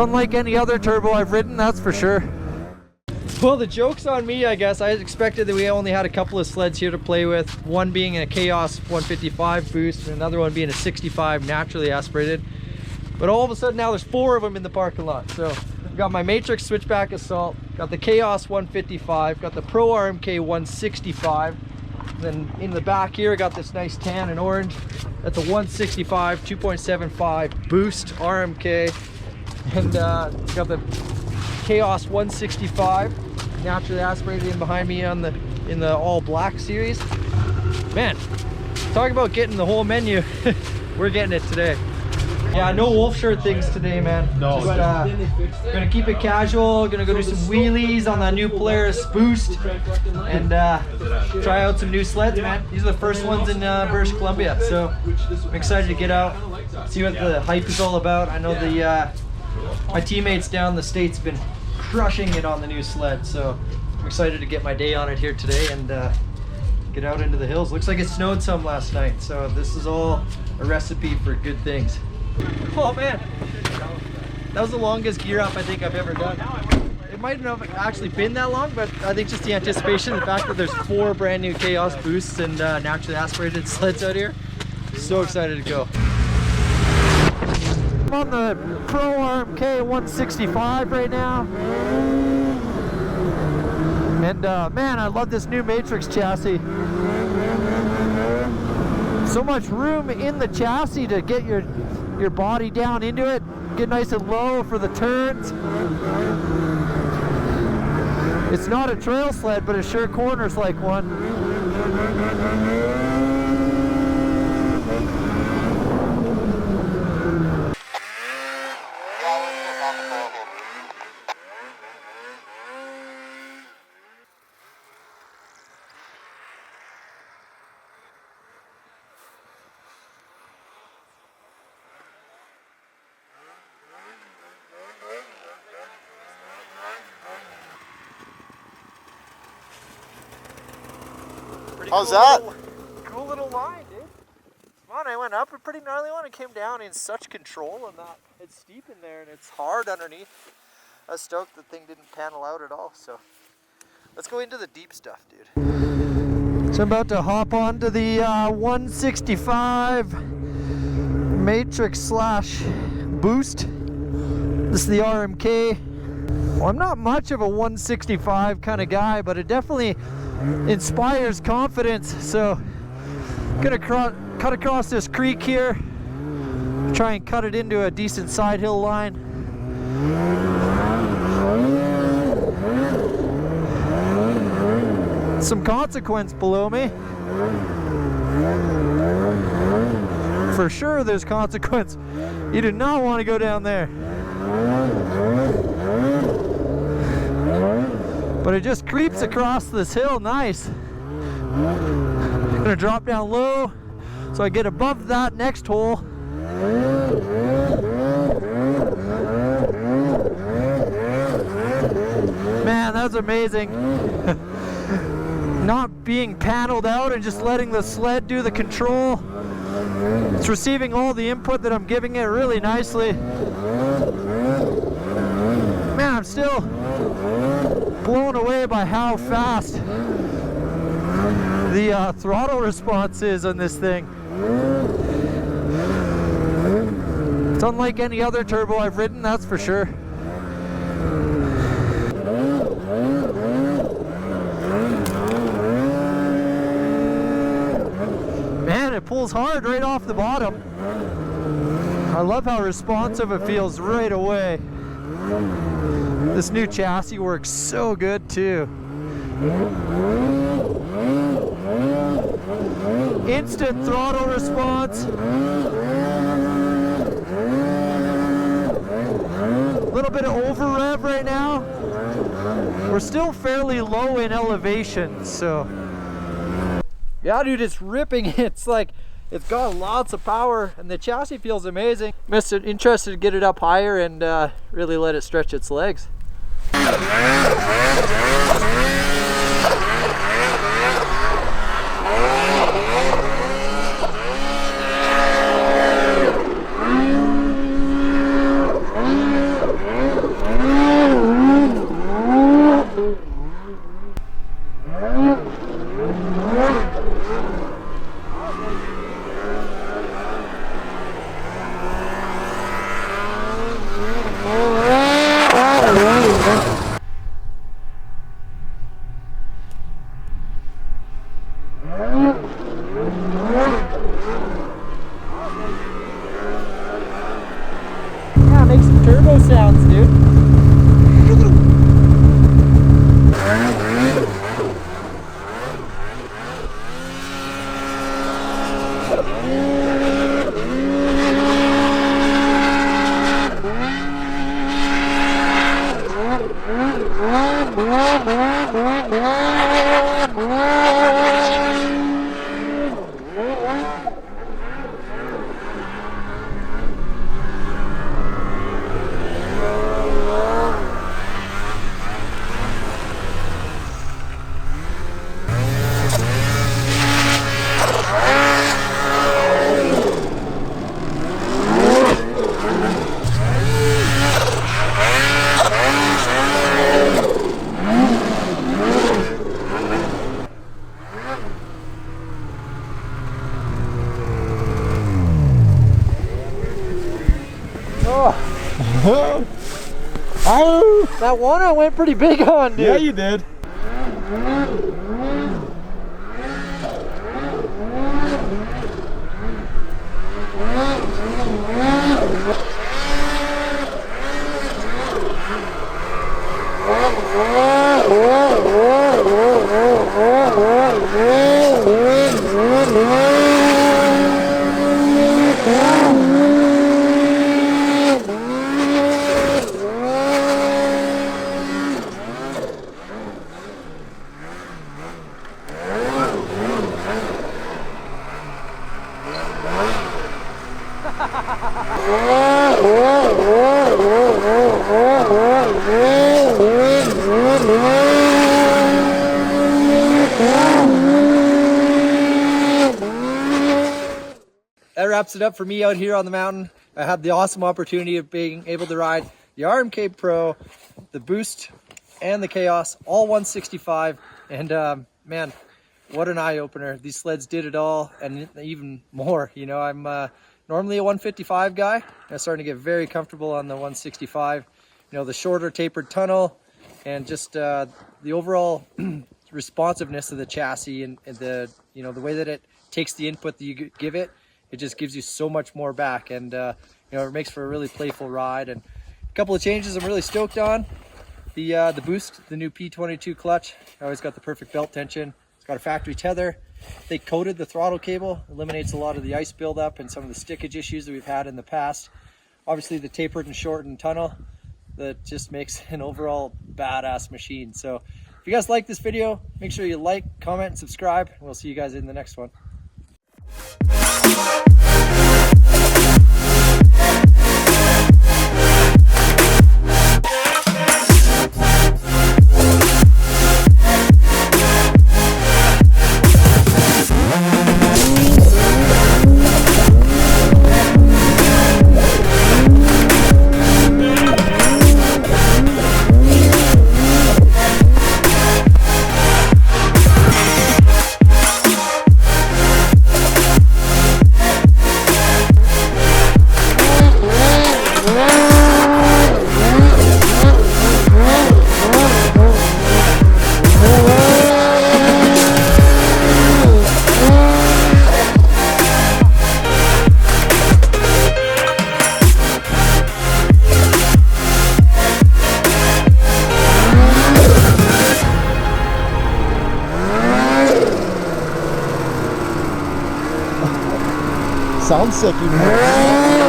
unlike any other turbo I've ridden, that's for sure. Well, the joke's on me, I guess. I expected that we only had a couple of sleds here to play with. One being a Chaos 155 boost and another one being a 65 naturally aspirated. But all of a sudden now there's 4 of them in the parking lot. So I've got my Matryx Switchback Assault, got the Chaos 155, got the Pro RMK 165. Then in the back here I got this nice tan and orange. That's a 165 2.75 boost RMK. And got the Chaos 165 naturally aspirated in behind me on in the all black series. Man, talk about getting the whole menu. We're getting it today. Yeah, no wolf shirt things today, man. No. Just, gonna keep it casual. Gonna go do some wheelies on that new Polaris boost and try out some new sleds, man. These are the first ones in British Columbia, so I'm excited to get out, see what the hype is all about. I know my teammates down in the States have been crushing it on the new sled, so I'm excited to get my day on it here today and get out into the hills. Looks like it snowed some last night, so this is all a recipe for good things. Oh man, that was the longest gear up I think I've ever done. It might not have actually been that long, but I think just the anticipation, the fact that there's 4 brand new Chaos boosts and naturally aspirated sleds out here, so excited to go. I'm on the Pro RMK 165 right now, and man, I love this new Matryx chassis. So much room in the chassis to get your body down into it, get nice and low for the turns. It's not a trail sled, but it sure corners like one. How's that? Cool little line, dude. It's fun. I went up a pretty gnarly one and came down in such control, and that it's steep in there and it's hard underneath. I was stoked the thing didn't panel out at all. So let's go into the deep stuff, dude. So I'm about to hop onto the 165 Matryx slash boost. This is the RMK. Well, I'm not much of a 165 kind of guy, but it definitely inspires confidence. So I'm gonna cut across this creek here, try and cut it into a decent side hill line. Some consequence below me. For sure there's consequence. You do not want to go down there. But it just creeps across this hill, nice. I'm gonna drop down low so I get above that next hole. Man, that's amazing. Not being paneled out and just letting the sled do the control. It's receiving all the input that I'm giving it really nicely. Man, I'm still blown away by how fast the throttle response is on this thing. It's unlike any other turbo I've ridden, that's for sure. Man, it pulls hard right off the bottom. I love how responsive it feels right away. This new chassis works so good too. Instant throttle response. A little bit of over rev right now. We're still fairly low in elevation, so yeah, dude, it's ripping. It's like it's got lots of power and the chassis feels amazing. I'm interested to get it up higher and really let it stretch its legs. Yeah, make some turbo sounds, dude. That one I went pretty big on, dude. Yeah, you did. That wraps it up for me out here on the mountain. I had the awesome opportunity of being able to ride the RMK Pro, the Boost, and the Chaos, all 165. And man, what an eye-opener. These sleds did it all and even more. You know, I'm normally a 155 guy. I'm starting to get very comfortable on the 165. You know, the shorter tapered tunnel and just the overall responsiveness of the chassis and the, you know, the way that it takes the input that you give it, it just gives you so much more back. And you know, it makes for a really playful ride. And a couple of changes I'm really stoked on. The Boost, the new P22 clutch, I always got the perfect belt tension. It's got a factory tether. They coated the throttle cable, eliminates a lot of the ice buildup and some of the stickage issues that we've had in the past. Obviously the tapered and shortened tunnel that just makes an overall badass machine. So if you guys like this video, make sure you like, comment, and subscribe, and we'll see you guys in the next one. Sounds sick, you know.